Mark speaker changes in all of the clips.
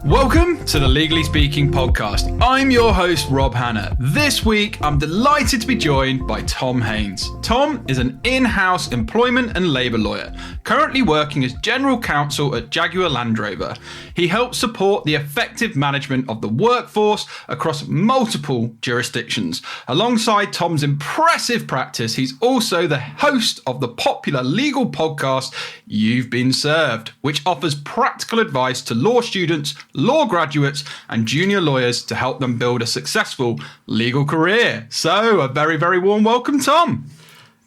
Speaker 1: Welcome to the Legally Speaking podcast. I'm your host, Rob Hanna. This week, I'm delighted to be joined by Tom Haines. Tom is an in-house employment and labour lawyer, currently working as General Counsel at Jaguar Land Rover. He helps support the effective management of the workforce across multiple jurisdictions. Alongside Tom's impressive practice, he's also the host of the popular legal podcast, You've Been Served, which offers practical advice to law students, law graduates and junior lawyers to help them build a successful legal career. So a very, very warm welcome, Tom.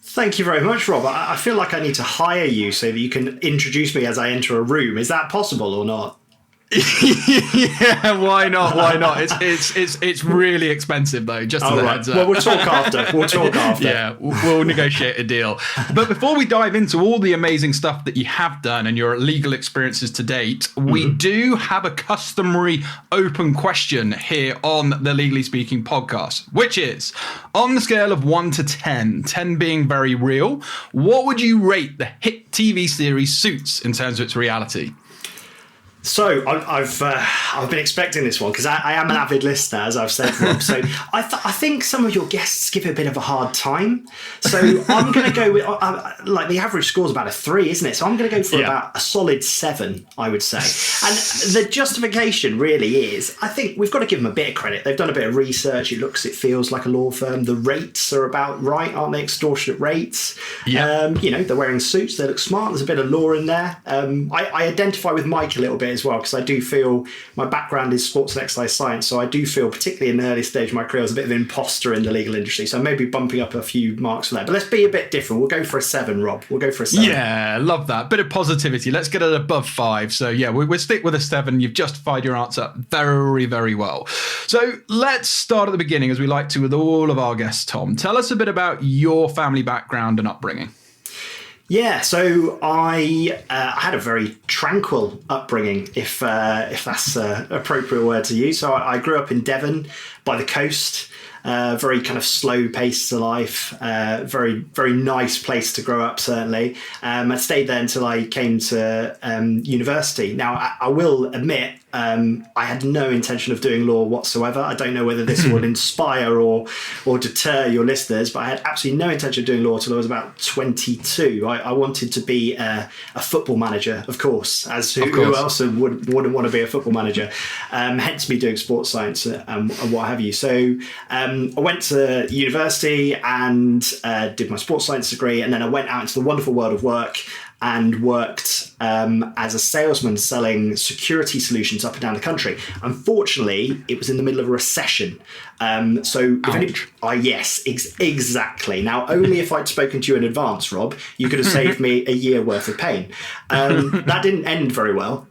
Speaker 2: Thank you very much, Rob. I feel like I need to hire you so that you can introduce me as I enter a room. Is that possible or not?
Speaker 1: Yeah, why not? Why not? It's really expensive though. Just as a heads up.
Speaker 2: Well, we'll talk after.
Speaker 1: Yeah, we'll negotiate a deal. But before we dive into all the amazing stuff that you have done and your legal experiences to date, we do have a customary open question here on the Legally Speaking podcast, which is on the scale of 1 to 10, 10 being very real, what would you rate the hit TV series Suits in terms of its reality?
Speaker 2: So I've been expecting this one because I am an avid listener, as I've said, Rob. So I think some of your guests give it a bit of a hard time. So I'm going to go with like the average score is about a 3, isn't it? So I'm going to go for about a solid 7, I would say. And the justification really is, I think we've got to give them a bit of credit. They've done a bit of research. It feels like a law firm. The rates are about right, aren't they? Extortionate rates. Yeah. They're wearing suits. They look smart. There's a bit of law in there. I identify with Mike a little bit as well, because I do feel my background is sports and exercise science, so I do feel, particularly in the early stage of my career, I was a bit of an imposter in the legal industry, so maybe bumping up a few marks for that. But let's be a bit different. We'll go for a 7, Rob. We'll go for a 7.
Speaker 1: Yeah, love that. Bit of positivity. Let's get it above 5. So yeah, we'll stick with a 7. You've justified your answer very, very well. So let's start at the beginning, as we like to with all of our guests, Tom. Tell us a bit about your family background and upbringing.
Speaker 2: Yeah, so I had a very tranquil upbringing, if that's an appropriate word to use. So I grew up in Devon by the coast, very kind of slow pace to life, very, very nice place to grow up, certainly. I stayed there until I came to university. Now, I will admit, I had no intention of doing law whatsoever. I don't know whether this will inspire or deter your listeners, but I had absolutely no intention of doing law until I was about 22. I wanted to be a football manager, of course, who else wouldn't want to be a football manager? Hence me doing sports science and what have you. So I went to university and did my sports science degree, and then I went out into the wonderful world of work and worked as a salesman selling security solutions up and down the country. Unfortunately, it was in the middle of a recession. Yes, exactly. Now, only if I'd spoken to you in advance, Rob, you could have saved me a year worth of pain. That didn't end very well.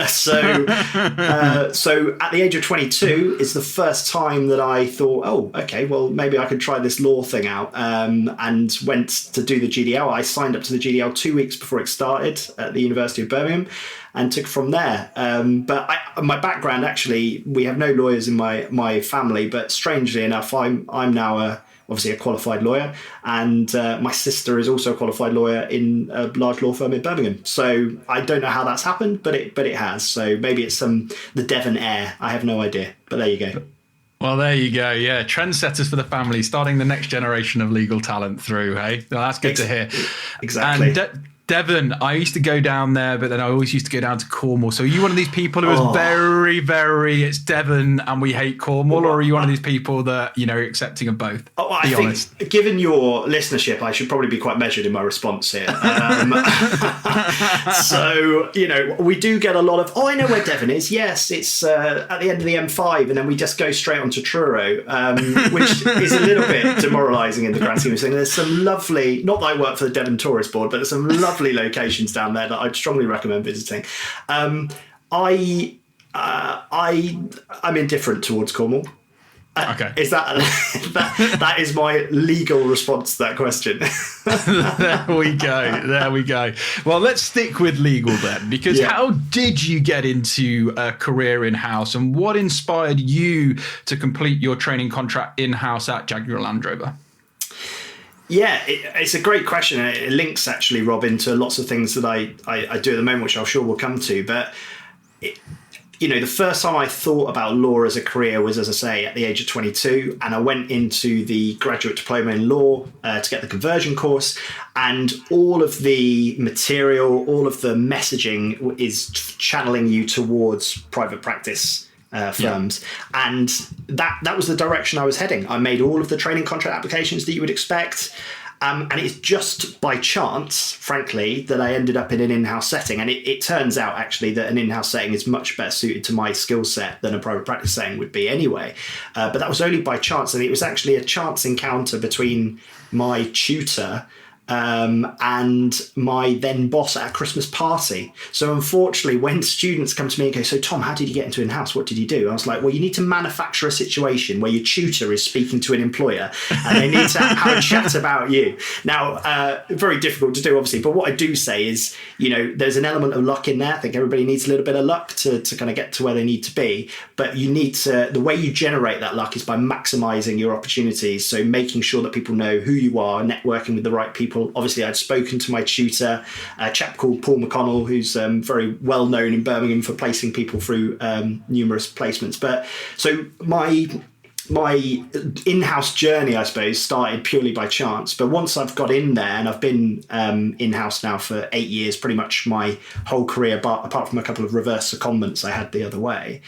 Speaker 2: So at the age of 22 is the first time that I thought, oh, okay, well, maybe I could try this law thing out, and went to do the GDL. I signed up to the GDL 2 weeks before it started at the University of Birmingham, and took from there. But my background, actually, we have no lawyers in my family, but strangely enough, I'm now obviously a qualified lawyer, and my sister is also a qualified lawyer in a large law firm in Birmingham. So I don't know how that's happened, but it has. So maybe it's the Devon air. I have no idea, but there you go.
Speaker 1: Well, there you go. Yeah, trendsetters for the family, starting the next generation of legal talent through. Hey, well, that's good to hear.
Speaker 2: Exactly.
Speaker 1: And Devon, I used to go down there, but then I always used to go down to Cornwall. So are you one of these people who is very, very, it's Devon and we hate Cornwall, or are you one of these people that, accepting of both?
Speaker 2: I think, given your listenership, I should probably be quite measured in my response here. So, we do get a lot of, I know where Devon is. Yes, it's at the end of the M5, and then we just go straight on to Truro, which is a little bit demoralising in the grand scheme of things. There's some lovely, not that I work for the Devon Tourist Board, but there's some lovely locations down there that I'd strongly recommend visiting. I'm indifferent towards Cornwall.
Speaker 1: Okay.
Speaker 2: Is that is my legal response to that question.
Speaker 1: There we go. Well, let's stick with legal then, because how did you get into a career in-house, and what inspired you to complete your training contract in-house at Jaguar Land Rover?
Speaker 2: Yeah, it's a great question. It links actually, Rob, into lots of things that I do at the moment, which I'm sure we'll come to. But the first time I thought about law as a career was, as I say, at the age of 22, and I went into the graduate diploma in law to get the conversion course, and all of the material, all of the messaging is channeling you towards private practice firms. Yeah. And that was the direction I was heading. I made all of the training contract applications that you would expect. And it's just by chance, frankly, that I ended up in an in-house setting. And it turns out, actually, that an in-house setting is much better suited to my skill set than a private practice setting would be anyway. But that was only by chance. And it was actually a chance encounter between my tutor and my then boss at a Christmas party. So unfortunately, when students come to me and go, so Tom, how did you get into in-house? What did you do? I was like, well, you need to manufacture a situation where your tutor is speaking to an employer and they need to have a chat about you. Now, very difficult to do, obviously, but what I do say is, there's an element of luck in there. I think everybody needs a little bit of luck to kind of get to where they need to be, but you need to, the way you generate that luck is by maximizing your opportunities. So making sure that people know who you are, networking with the right people. Obviously, I'd spoken to my tutor, a chap called Paul McConnell, who's very well known in Birmingham for placing people through numerous placements. But so my in-house journey, I suppose, started purely by chance. But once I've got in there, and I've been in-house now for 8 years, pretty much my whole career, apart from a couple of reverse secondments I had the other way.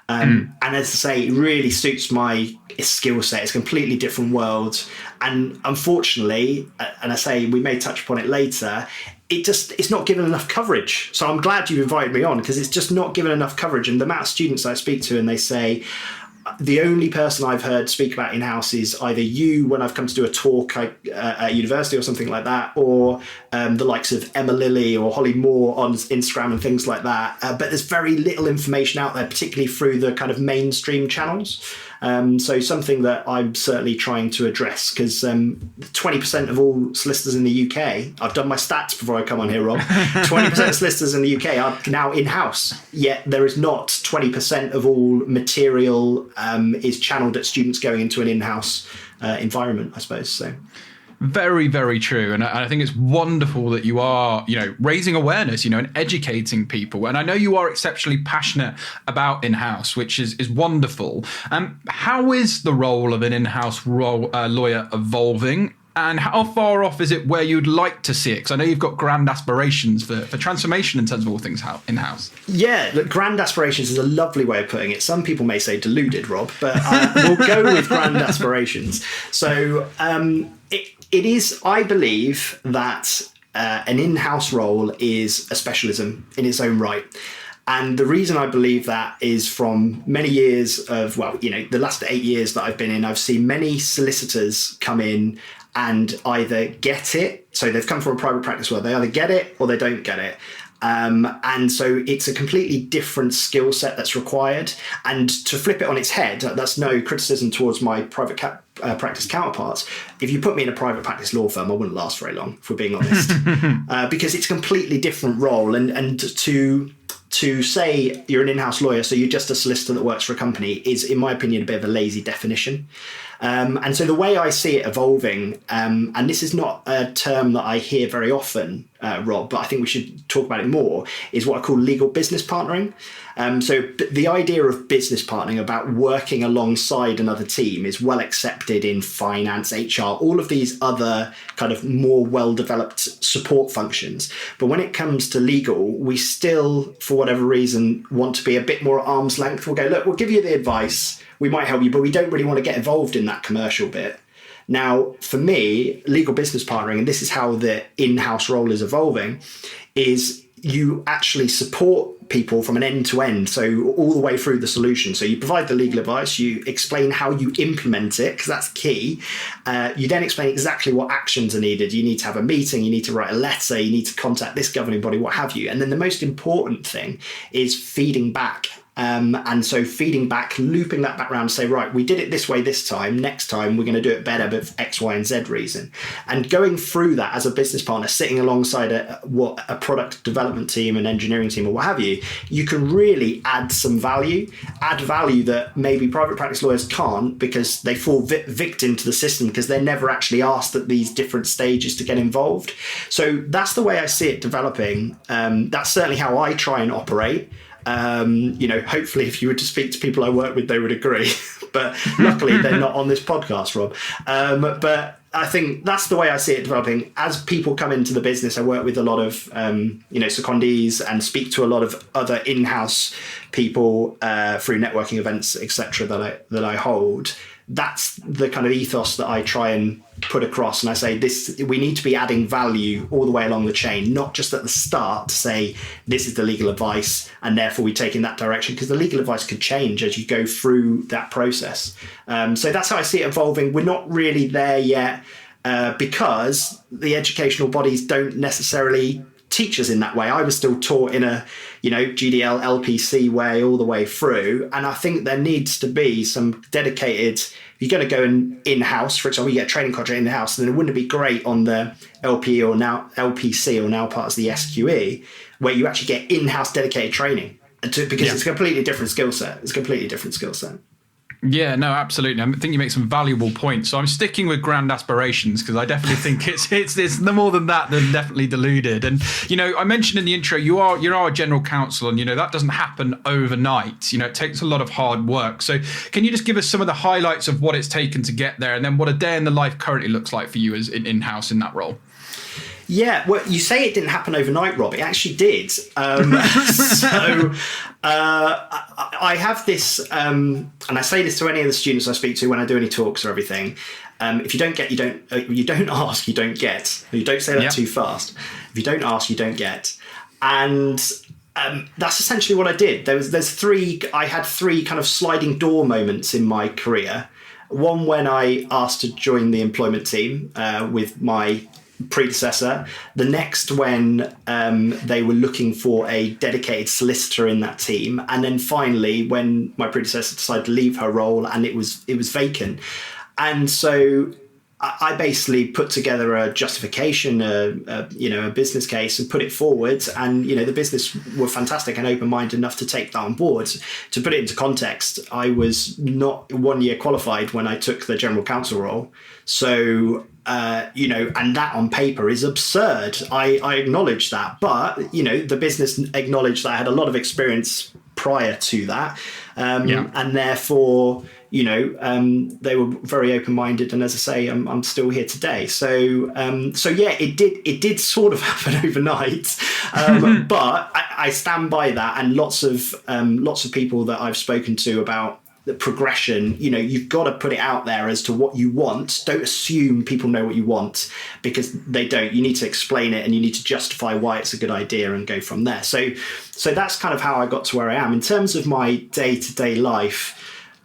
Speaker 2: And as I say, it really suits my skill set. It's a completely different world. And unfortunately, and I say we may touch upon it later, it's not given enough coverage. So I'm glad you invited me on, because it's just not given enough coverage. And the amount of students I speak to, and they say, the only person I've heard speak about in-house is either you when I've come to do a talk at university or something like that, or the likes of Emma Lilly or Holly Moore on Instagram and things like that. But there's very little information out there, particularly through the kind of mainstream channels. So something that I'm certainly trying to address, because 20% of all solicitors in the UK, I've done my stats before I come on here, Rob, 20% of solicitors in the UK are now in-house, yet there is not 20% of all material is channeled at students going into an in-house environment, I suppose. So.
Speaker 1: Very, very true. And I think it's wonderful that you are, raising awareness, and educating people. And I know you are exceptionally passionate about in-house, which is wonderful. How is the role of an in-house lawyer evolving? And how far off is it where you'd like to see it? Because I know you've got grand aspirations for transformation in terms of all things in-house.
Speaker 2: Yeah, look, grand aspirations is a lovely way of putting it. Some people may say deluded, Rob, but we'll go with grand aspirations. So it is, I believe, that an in-house role is a specialism in its own right. And the reason I believe that is from many years of, the last 8 years that I've been in, I've seen many solicitors come in and either get it. So they've come from a private practice world. They either get it or they don't get it. And so it's a completely different skill set that's required. And to flip it on its head, that's no criticism towards my private practice counterparts. If you put me in a private practice law firm, I wouldn't last very long, if we're being honest, because it's a completely different role. And to say you're an in-house lawyer, so you're just a solicitor that works for a company, is, in my opinion, a bit of a lazy definition. And so the way I see it evolving, and this is not a term that I hear very often, Rob, but I think we should talk about it more, is what I call legal business partnering. So the idea of business partnering, about working alongside another team, is well accepted in finance, HR, all of these other kind of more well-developed support functions. But when it comes to legal, we still, for whatever reason, want to be a bit more at arm's length. We'll go, look, we'll give you the advice, we might help you, but we don't really want to get involved in that commercial bit. Now, for me, legal business partnering, and this is how the in-house role is evolving, is you actually support people from an end to end, so all the way through the solution. So you provide the legal advice, you explain how you implement it, because that's key. You then explain exactly what actions are needed. You need to have a meeting, you need to write a letter, you need to contact this governing body, what have you. And then the most important thing is feeding back. And so feeding back, looping that back around, say, right, we did it this way this time, next time we're going to do it better, but for X, Y, and Z reason. And going through that as a business partner, sitting alongside a product development team, an engineering team, or what have you, you can really add value that maybe private practice lawyers can't, because they fall victim to the system, because they're never actually asked at these different stages to get involved. So that's the way I see it developing. That's certainly how I try and operate. Hopefully if you were to speak to people I work with, they would agree. But luckily they're not on this podcast, Rob. But I think that's the way I see it developing. As people come into the business, I work with a lot of, secondees and speak to a lot of other in-house people through networking events, etc. that I hold. That's the kind of ethos that I try and put across. And I say we need to be adding value all the way along the chain, not just at the start to say this is the legal advice and therefore we take in that direction, because the legal advice could change as you go through that process. So that's how I see it evolving. We're not really there yet because the educational bodies don't necessarily teach us in that way. I was still taught in a GDL LPC way all the way through, and I think there needs to be some dedicated, if you're going to go in-house, for example, you get a training contract in-house, then wouldn't it be great on the LPE or now LPC or now parts of the SQE where you actually get in-house dedicated training because it's a completely different skill set.
Speaker 1: Yeah, no, absolutely. I think you make some valuable points. So I'm sticking with grand aspirations because I definitely think it's more than that than definitely deluded. And I mentioned in the intro you are a general counsel, and that doesn't happen overnight. It takes a lot of hard work. So can you just give us some of the highlights of what it's taken to get there, and then what a day in the life currently looks like for you as in-house in that role?
Speaker 2: Yeah, well, you say it didn't happen overnight, Rob. It actually did. I have this, and I say this to any of the students I speak to when I do any talks or everything. If you don't get, you don't ask, you don't get. You don't say that too fast. If you don't ask, you don't get. And that's essentially what I did. I had three kind of sliding door moments in my career. One when I asked to join the employment team with my predecessor. The next when they were looking for a dedicated solicitor in that team, and then finally when my predecessor decided to leave her role and it was vacant. And so I basically put together a justification, a business case, and put it forward. And the business were fantastic and open-minded enough to take that on board. To put it into context, I was not 1 year qualified when I took the General Counsel role. So and that on paper is absurd. I acknowledge that, but the business acknowledged that I had a lot of experience prior to that, and therefore they were very open-minded. And as I say, I'm still here today. So it did sort of happen overnight, but I stand by that. And lots of people that I've spoken to about the progression, you've got to put it out there as to what you want. Don't assume people know what you want, because they don't. You need to explain it and you need to justify why it's a good idea and go from there. So that's kind of how I got to where I am. In terms of my day-to-day life,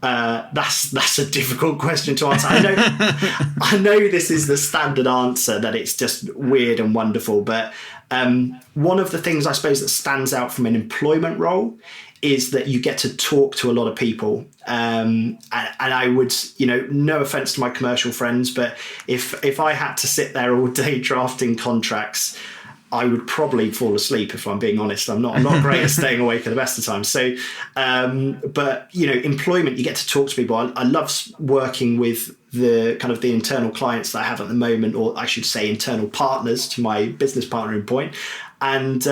Speaker 2: that's a difficult question to answer. I know this is the standard answer, that it's just weird and wonderful, but one of the things I suppose that stands out from an employment role is that you get to talk to a lot of people. And I would, no offense to my commercial friends, but if I had to sit there all day drafting contracts, I would probably fall asleep, if I'm being honest. I'm not great at staying awake at the best of times. So, but employment, you get to talk to people. I love working with the kind of the internal clients that I have at the moment, or I should say internal partners to my business partnering point. And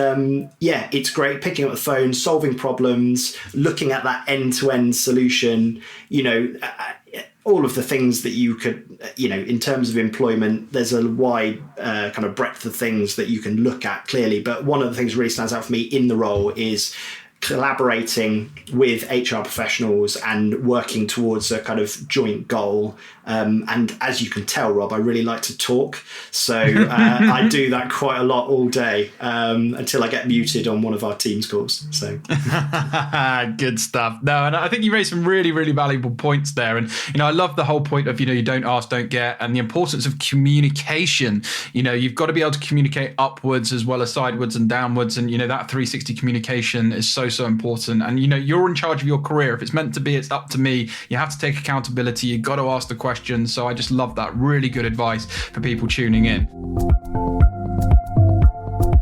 Speaker 2: it's great picking up the phone, solving problems, looking at that end-to-end solution, all of the things that you could, in terms of employment, there's a wide kind of breadth of things that you can look at clearly. But one of the things that really stands out for me in the role is collaborating with HR professionals and working towards a kind of joint goal. And as you can tell, Rob, I really like to talk. So I do that quite a lot all day until I get muted on one of our Teams calls. So
Speaker 1: good stuff. No, and I think you raised some really, really valuable points there. And, I love the whole point of, you don't ask, don't get, and the importance of communication. You've got to be able to communicate upwards as well as sidewards and downwards. And, that 360 communication is so important. And, you're in charge of your career. If it's meant to be, it's up to me. You have to take accountability. You've got to ask the questions. So I just love that. Really good advice for people tuning in.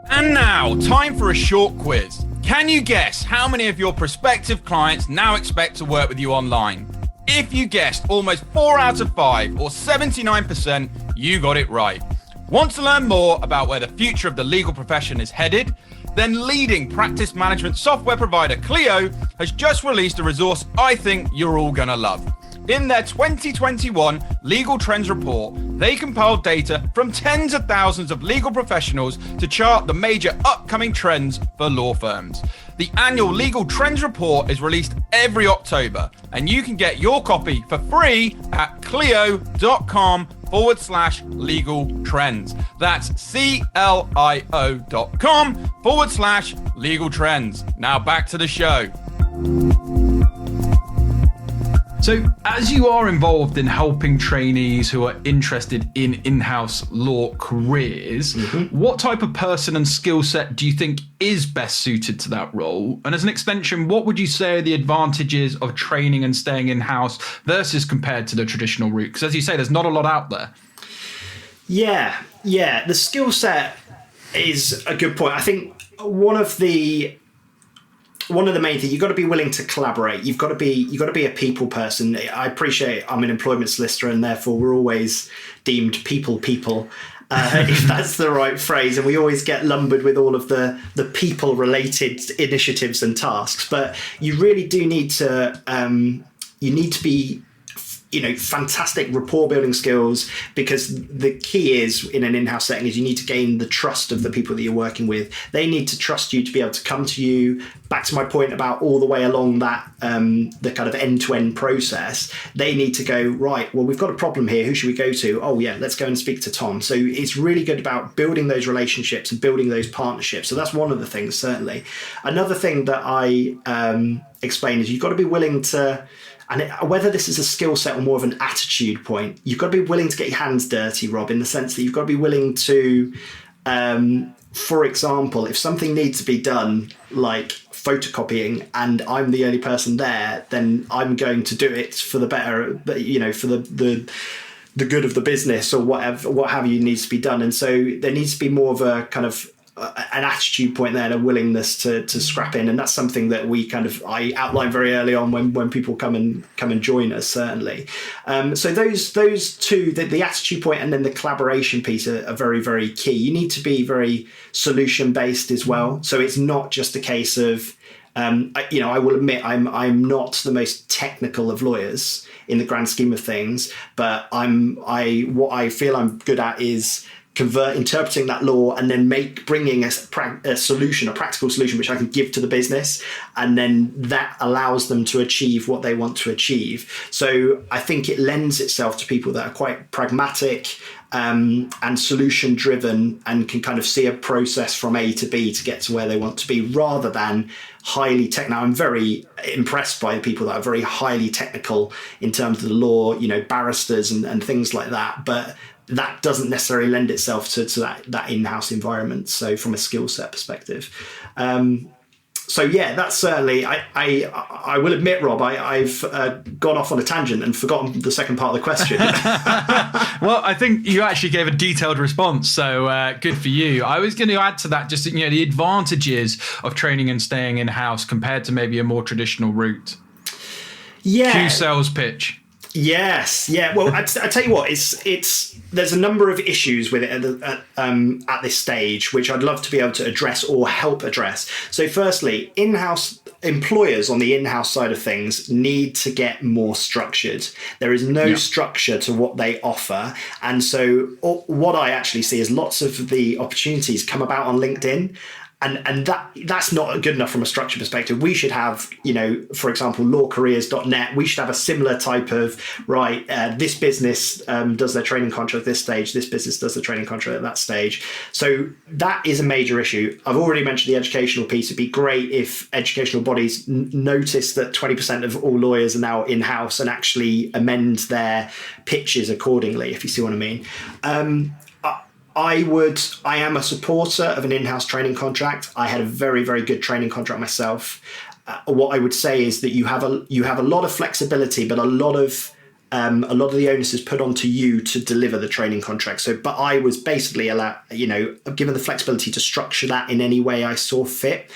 Speaker 1: And now, time for a short quiz. Can you guess how many of your prospective clients now expect to work with you online? If you guessed almost 4 out of 5, or 79%, you got it right. Want to learn more about where the future of the legal profession is headed?
Speaker 3: then leading practice management software provider Clio has just released a resource I think you're all going to love. In their 2021 Legal Trends Report, they compiled data from tens of thousands of legal professionals to chart the major upcoming trends for law firms. The annual Legal Trends Report is released every October, and you can get your copy for free at clio.com/legal trends. That's CLIO.com/legal trends. Now back to the show.
Speaker 1: So, as you are involved in helping trainees who are interested in in-house law careers, what type of person and skill set do you think is best suited to that role? And as an extension, what would you say are the advantages of training and staying in-house versus compared to the traditional route? Because as you say, there's not a lot out there.
Speaker 2: Yeah. The skill set is a good point. I think one of the main things, you've got to be willing to collaborate. You've got to be a people person. I appreciate I'm an employment solicitor, and therefore we're always deemed people, if that's the right phrase. And we always get lumbered with all of the people related initiatives and tasks. But you really do need to, be, fantastic rapport building skills, because the key is in an in-house setting is you need to gain the trust of the people that you're working with. They need to trust you to be able to come to you. Back to my point about all the way along that, the kind of end-to-end process, they need to go, right, well, we've got a problem here. Who should we go to? Oh yeah, let's go and speak to Tom. So it's really good about building those relationships and building those partnerships. So that's one of the things, certainly. Another thing that I explain is you've got to be willing to, and whether this is a skill set or more of an attitude point, you've got to be willing to get your hands dirty, Rob, in the sense that you've got to be willing to, for example, if something needs to be done, like photocopying, and I'm the only person there, then I'm going to do it for the better, for the good of the business, or what have you needs to be done. And so there needs to be more of a kind of an attitude point there and a willingness to scrap in, and that's something that I outline very early on when people come and join us, certainly. So those two, the attitude point and then the collaboration piece are very, very key. You need to be very solution based as well. So it's not just a case of I will admit I'm not the most technical of lawyers in the grand scheme of things, but what I feel I'm good at is interpreting that law and then bringing a solution, a practical solution, which I can give to the business, and then that allows them to achieve what they want to achieve. So I think it lends itself to people that are quite pragmatic and solution driven, and can kind of see a process from A to B to get to where they want to be, rather than highly technical. I'm very impressed by the people that are very highly technical in terms of the law, barristers and things like that, but that doesn't necessarily lend itself to that in-house environment. So from a skill set perspective, that's certainly, I will admit, Rob, I've gone off on a tangent and forgotten the second part of the question.
Speaker 1: Well, I think you actually gave a detailed response, so good for you. I was going to add to that just the advantages of training and staying in-house compared to maybe a more traditional route.
Speaker 2: Yeah.
Speaker 1: Cue sales pitch.
Speaker 2: Yes, yeah. Well, I tell you what, there's a number of issues with it at this stage, which I'd love to be able to address or help address. So firstly, in-house employers on the in-house side of things need to get more structured. There is no structure to what they offer. And so what I actually see is lots of the opportunities come about on LinkedIn. And that's not good enough from a structure perspective. We should have, for example, lawcareers.net. We should have a similar type of, this business does their training contract at this stage. This business does the training contract at that stage. So that is a major issue. I've already mentioned the educational piece. It'd be great if educational bodies notice that 20% of all lawyers are now in-house and actually amend their pitches accordingly, if you see what I mean. I am a supporter of an in-house training contract. I had a very, very good training contract myself. What I would say is that you have a lot of flexibility, but a lot of the onus is put onto you to deliver the training contract. But I was basically given the flexibility to structure that in any way I saw fit.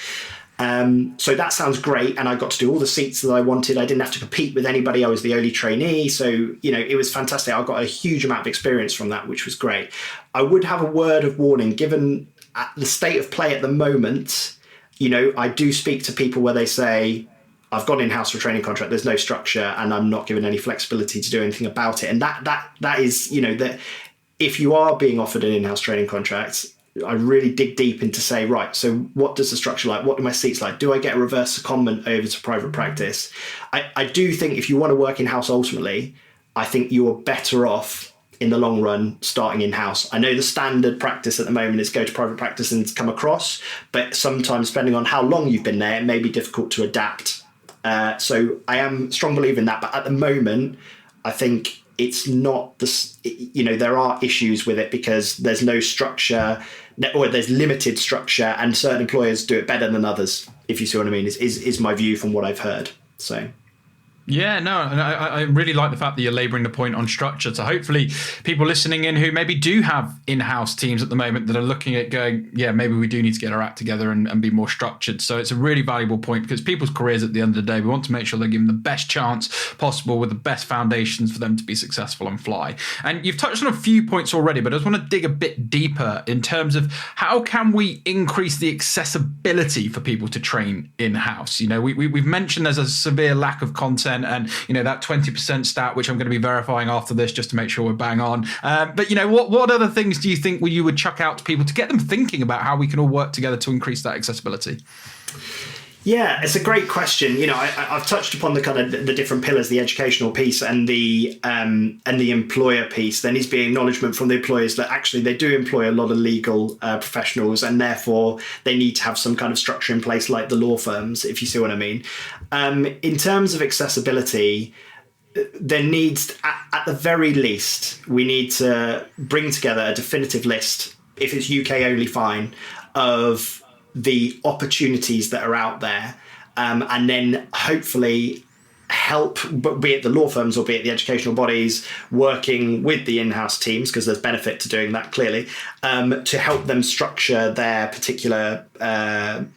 Speaker 2: So that sounds great, and I got to do all the seats that I wanted. I didn't have to compete with anybody. I was the only trainee, so it was fantastic. I got a huge amount of experience from that, which was great. I would have a word of warning, given the state of play at the moment. I do speak to people where they say, I've gone in-house for a training contract, there's no structure, and I'm not given any flexibility to do anything about it. And that is, that if you are being offered an in-house training contract, I really dig deep into say, right, so what does the structure like? What do my seats like? Do I get a reverse secondment over to private practice? I do think if you want to work in-house ultimately, I think you're better off in the long run starting in-house. I know the standard practice at the moment is go to private practice and come across, but sometimes depending on how long you've been there, it may be difficult to adapt. So I am a strong believer in that, but at the moment, I think it's not there are issues with it because there's no structure, or there's limited structure, and certain employers do it better than others, if you see what I mean, is my view from what I've heard. So
Speaker 1: Yeah, no, and I really like the fact that you're labouring the point on structure. So hopefully people listening in who maybe do have in-house teams at the moment that are looking at going, yeah, maybe we do need to get our act together and be more structured. So it's a really valuable point because people's careers at the end of the day, we want to make sure they're given the best chance possible with the best foundations for them to be successful and fly. And you've touched on a few points already, but I just want to dig a bit deeper in terms of how can we increase the accessibility for people to train in-house? We've mentioned there's a severe lack of content, and that 20% stat, which I'm going to be verifying after this just to make sure we're bang on. But what other things do you think you would chuck out to people to get them thinking about how we can all work together to increase that accessibility?
Speaker 2: Yeah, it's a great question. I've touched upon the kind of the different pillars, the educational piece and the employer piece. There needs to be acknowledgement from the employers that actually they do employ a lot of legal professionals, and therefore they need to have some kind of structure in place like the law firms, if you see what I mean. In terms of accessibility, there needs, at the very least, we need to bring together a definitive list, if it's UK only, fine, of the opportunities that are out there, and then hopefully help, be it the law firms or be it the educational bodies, working with the in-house teams, because there's benefit to doing that clearly, to help them structure their particular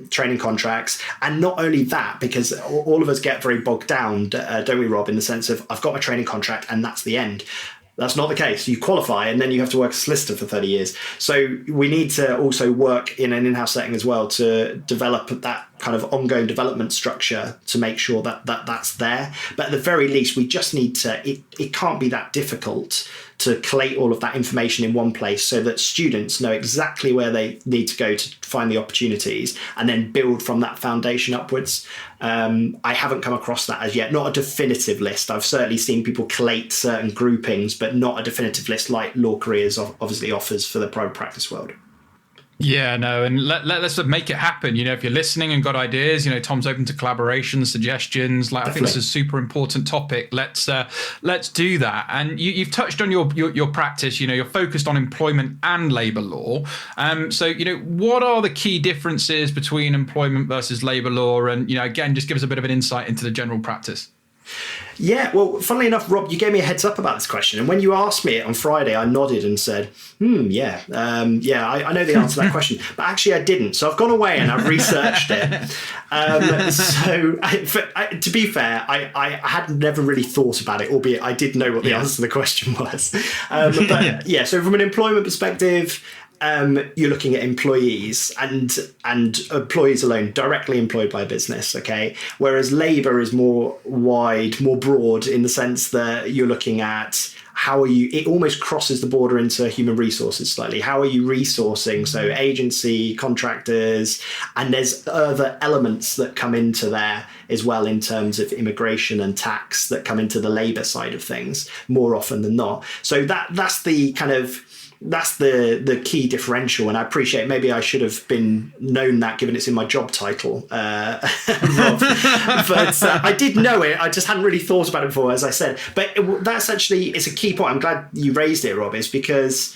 Speaker 2: training contracts. And not only that, because all of us get very bogged down, don't we, Rob, in the sense of I've got my training contract and that's the end. That's not the case. You qualify and then you have to work as a solicitor for 30 years. So we need to also work in an in-house setting as well to develop that kind of ongoing development structure to make sure that that's there. But at the very least, we just need to, it can't be that difficult to collate all of that information in one place so that students know exactly where they need to go to find the opportunities and then build from that foundation upwards. I haven't come across that as yet, not a definitive list. I've certainly seen people collate certain groupings, but not a definitive list like Law Careers obviously offers for the private practice world.
Speaker 1: Yeah, no, and let's make it happen. If you're listening and got ideas, Tom's open to collaboration, suggestions. I think this is a super important topic. Let's do that. And you've touched on your practice. You're focused on employment and labour law. So what are the key differences between employment versus labour law? And again, just give us a bit of an insight into the general practice.
Speaker 2: Yeah, well, funnily enough, Rob, you gave me a heads up about this question. And when you asked me it on Friday, I nodded and said, I know the answer to that question. But actually, I didn't. So I've gone away and I've researched it. To be fair, I had never really thought about it, albeit I did know what the answer to the question was. So from an employment perspective, you're looking at employees and employees alone, directly employed by a business, okay? Whereas labour is more wide, more broad in the sense that you're looking at it almost crosses the border into human resources slightly. How are you resourcing? So agency, contractors, and there's other elements that come into there as well in terms of immigration and tax that come into the labour side of things more often than not. So that's the kind of, that's the key differential, and I appreciate maybe I should have been known that given it's in my job title, Rob. But I did know it. I just hadn't really thought about it before, as I said. But that's actually, it's a key point. I'm glad you raised it, Rob, is because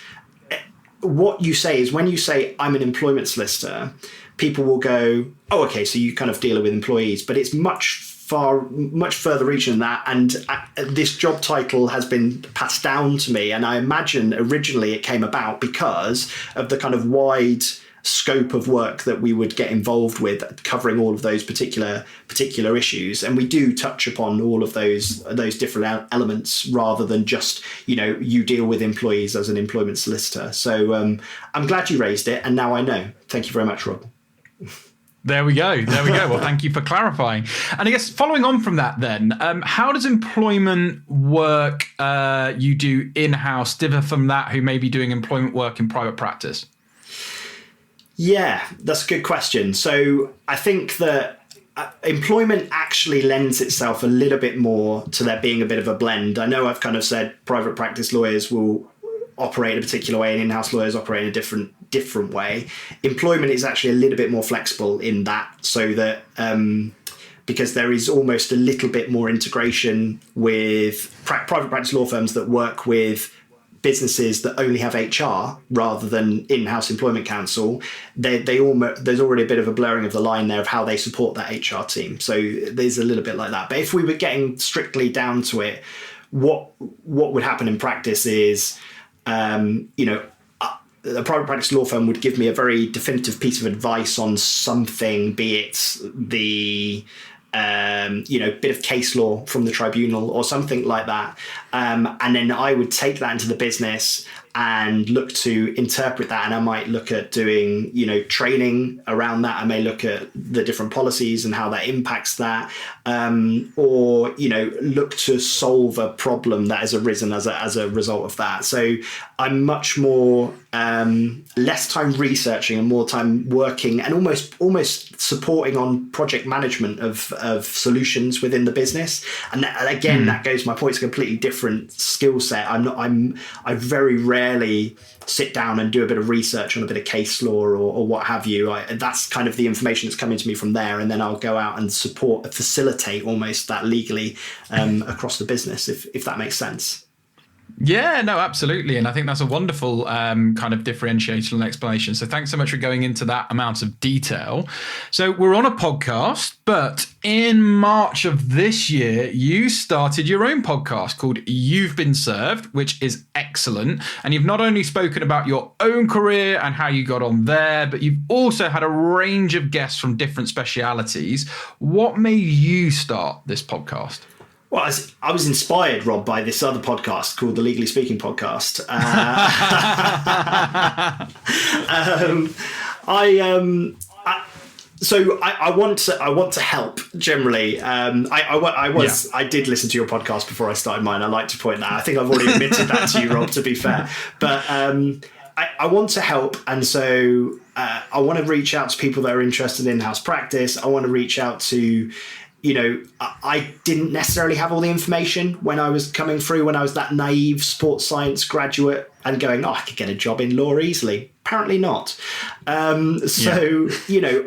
Speaker 2: what you say is when you say I'm an employment solicitor, people will go, oh, okay, so you kind of deal with employees, but it's much further reaching than that, and this job title has been passed down to me, and I imagine originally it came about because of the kind of wide scope of work that we would get involved with, covering all of those particular issues, and we do touch upon all of those different elements rather than just you deal with employees as an employment solicitor. So I'm glad you raised it, and now I know. Thank you very much, Rob.
Speaker 1: There we go. Well, thank you for clarifying. And I guess following on from that then, how does employment work you do in-house differ from that who may be doing employment work in private practice?
Speaker 2: Yeah, that's a good question. So I think that employment actually lends itself a little bit more to there being a bit of a blend. I know I've kind of said private practice lawyers will operate in a particular way and in-house lawyers operate in a different way. Employment is actually a little bit more flexible in that, so that because there is almost a little bit more integration with private practice law firms that work with businesses that only have HR rather than in-house employment counsel. There's already a bit of a blurring of the line there of how they support that HR team. So there's a little bit like that. But if we were getting strictly down to it, what would happen in practice is, a private practice law firm would give me a very definitive piece of advice on something, be it the bit of case law from the tribunal or something like that. And then I would take that into the business and look to interpret that. And I might look at doing, training around that. I may look at the different policies and how that impacts that, or, look to solve a problem that has arisen as a result of that. So I'm much more, less time researching and more time working and almost supporting on project management of solutions within the business. And that goes, my point, it's a completely different skill set. I very rarely sit down and do a bit of research on a bit of case law or what have you. That's kind of the information that's coming to me from there, and then I'll go out and facilitate almost that legally across the business, if that makes sense.
Speaker 1: Yeah, no, absolutely. And I think that's a wonderful kind of differentiation and explanation. So thanks so much for going into that amount of detail. So we're on a podcast, but in March of this year, you started your own podcast called You've Been Served, which is excellent. And you've not only spoken about your own career and how you got on there, but you've also had a range of guests from different specialities. What made you start this podcast?
Speaker 2: Well, I was inspired, Rob, by this other podcast called the Legally Speaking Podcast. I want to help generally. I did listen to your podcast before I started mine. I like to point that out. I think I've already admitted that to you, Rob, to be fair. But I want to help, and so I want to reach out to people that are interested in in-house practice. I want to reach out to, I didn't necessarily have all the information when I was coming through, when I was that naive sports science graduate and going, I could get a job in law easily. Apparently not. I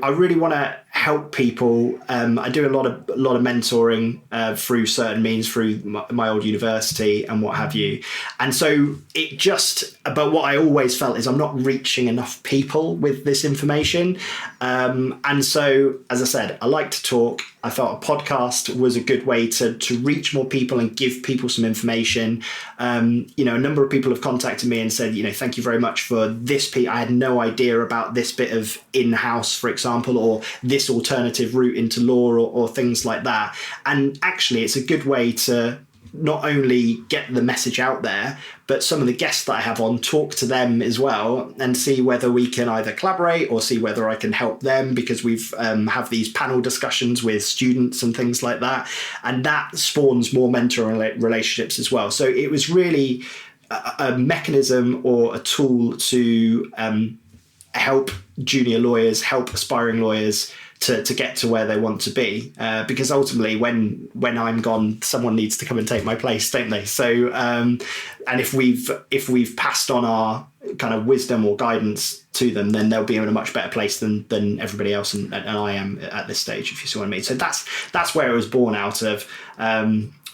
Speaker 2: really want to help people. I do a lot of mentoring through certain means, through my old university and what have you. And so but what I always felt is I'm not reaching enough people with this information. And so, as I said, I like to talk. I felt a podcast was a good way to reach more people and give people some information. A number of people have contacted me and said, thank you very much for this piece. I had no idea about this bit of in-house, for example, or this alternative route into law or things like that. And actually, it's a good way to not only get the message out there, but some of the guests that I have on, talk to them as well and see whether we can either collaborate or see whether I can help them, because we've have these panel discussions with students and things like that. And that spawns more mentoring relationships as well. So it was really a mechanism or a tool to help junior lawyers, help aspiring lawyers to get to where they want to be, because ultimately when I'm gone, someone needs to come and take my place, don't they? So and if we've passed on our kind of wisdom or guidance to them, then they'll be in a much better place than everybody else and I am at this stage, if you see what I mean. So that's where it was born out of.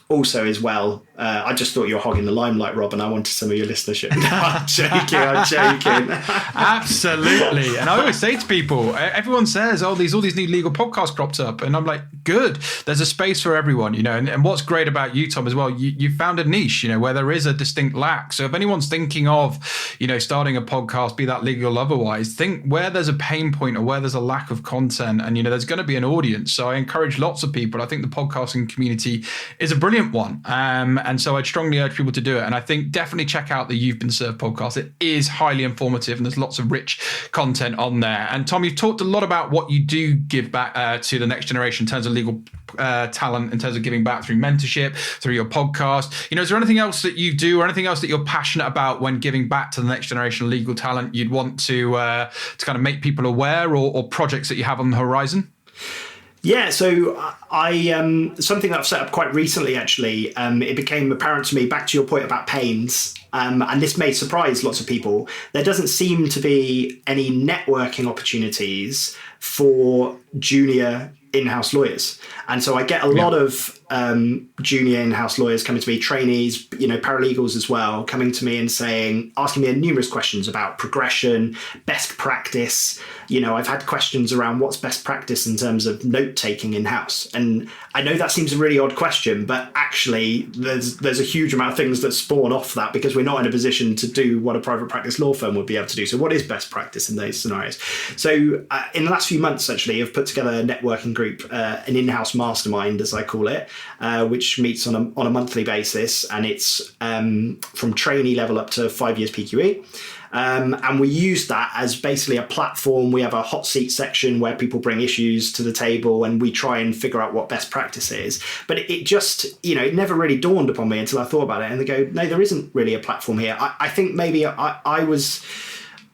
Speaker 2: Also, as well, I just thought you were hogging the limelight, Rob, and I wanted some of your listenership. I'm joking.
Speaker 1: Absolutely. And I always say to people, everyone says, all these new legal podcasts cropped up. And I'm like, good. There's a space for everyone, And what's great about you, Tom, as well, you found a niche, where there is a distinct lack. So if anyone's thinking of, starting a podcast, be that legal or otherwise, think where there's a pain point or where there's a lack of content, and, there's going to be an audience. So I encourage lots of people. I think the podcasting community is a brilliant one. And And so I'd strongly urge people to do it. And I think definitely check out the You've Been Served podcast. It is highly informative and there's lots of rich content on there. And Tom, you've talked a lot about what you do give back to the next generation in terms of legal talent, in terms of giving back through mentorship, through your podcast. Is there anything else that you do or anything else that you're passionate about when giving back to the next generation of legal talent you'd want to kind of make people aware, or projects that you have on the horizon?
Speaker 2: Yeah, so I something that I've set up quite recently, actually, it became apparent to me, back to your point about pains, and this may surprise lots of people, there doesn't seem to be any networking opportunities for junior in-house lawyers. And so I get a lot of junior in-house lawyers coming to me, trainees, paralegals as well, coming to me and asking me numerous questions about progression, best practice. I've had questions around what's best practice in terms of note-taking in-house. And I know that seems a really odd question, but actually there's a huge amount of things that spawn off that, because we're not in a position to do what a private practice law firm would be able to do. So what is best practice in those scenarios? So in the last few months, actually, I've put together a networking group, an in-house mastermind, as I call it, which meets on a monthly basis, and it's from trainee level up to 5 years PQE. And we use that as basically a platform. We have a hot seat section where people bring issues to the table and we try and figure out what best practice is. But it just, it never really dawned upon me until I thought about it. And they go, no, there isn't really a platform here. I think maybe I was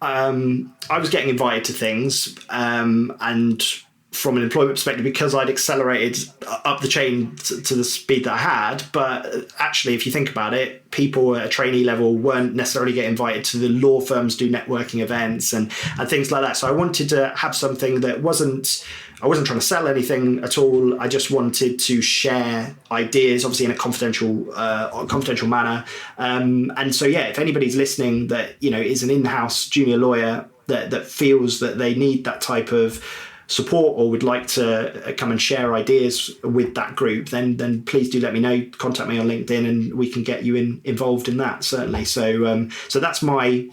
Speaker 2: getting invited to things, and from an employment perspective, because I'd accelerated up the chain to the speed that I had. But actually, if you think about it, people at a trainee level weren't necessarily getting invited to the law firms do networking events and things like that. So I wanted to have something that I wasn't trying to sell anything at all. I just wanted to share ideas, obviously in a confidential manner. And so, yeah, if anybody's listening that, is an in-house junior lawyer that feels that they need that type of support or would like to come and share ideas with that group, then please do let me know. Contact me on LinkedIn and we can get you involved in that, certainly. So that's my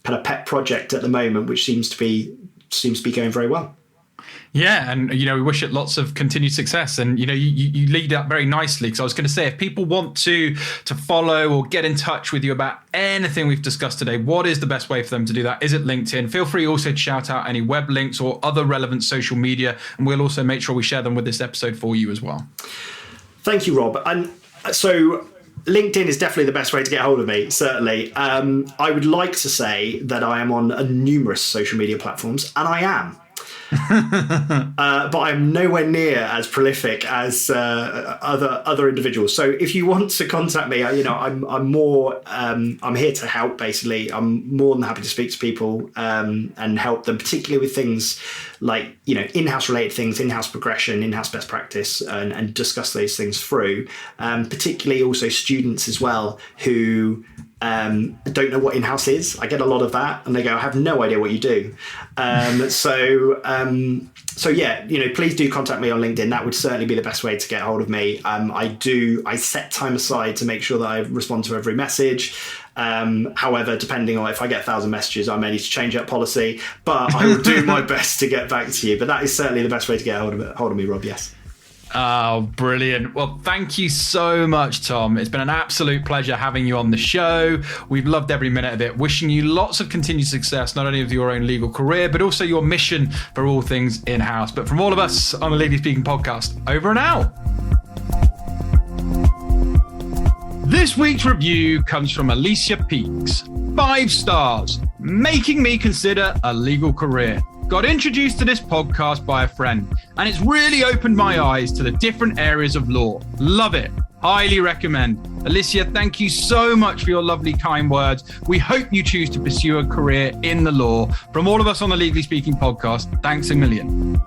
Speaker 2: kind of pet project at the moment, which seems to be going very well.
Speaker 1: Yeah, and we wish it lots of continued success. And you lead up very nicely, because I was going to say, if people want to follow or get in touch with you about anything we've discussed today, what is the best way for them to do that? Is it LinkedIn? Feel free also to shout out any web links or other relevant social media, and we'll also make sure we share them with this episode for you as well.
Speaker 2: Thank you, Rob. And so LinkedIn is definitely the best way to get hold of me, certainly. I would like to say that I am on numerous social media platforms, and I am. But I'm nowhere near as prolific as other individuals. So if you want to contact me, I'm here to help. Basically, I'm more than happy to speak to people and help them, particularly with things like in-house related things, in-house progression, in-house best practice, and discuss those things through. Particularly also students as well who don't know what in-house is. I get a lot of that, and they go, I have no idea what you do. So yeah, please do contact me on LinkedIn. That would certainly be the best way to get hold of me. I set time aside to make sure that I respond to every message. However, depending on if I get 1,000 messages, I may need to change that policy, but I will do my best to get back to you. But that is certainly the best way to get hold of me, Rob. Yes.
Speaker 1: Oh, brilliant. Well, thank you so much, Tom. It's been an absolute pleasure having you on the show. We've loved every minute of it. Wishing you lots of continued success, not only of your own legal career, but also your mission for all things in-house. But from all of us on the Legally Speaking podcast, over and out. This week's review comes from Alicia Peaks. 5 stars, making me consider a legal career. Got introduced to this podcast by a friend, and it's really opened my eyes to the different areas of law. Love it. Highly recommend. Alicia, thank you so much for your lovely, kind words. We hope you choose to pursue a career in the law. From all of us on the Legally Speaking podcast, thanks a million.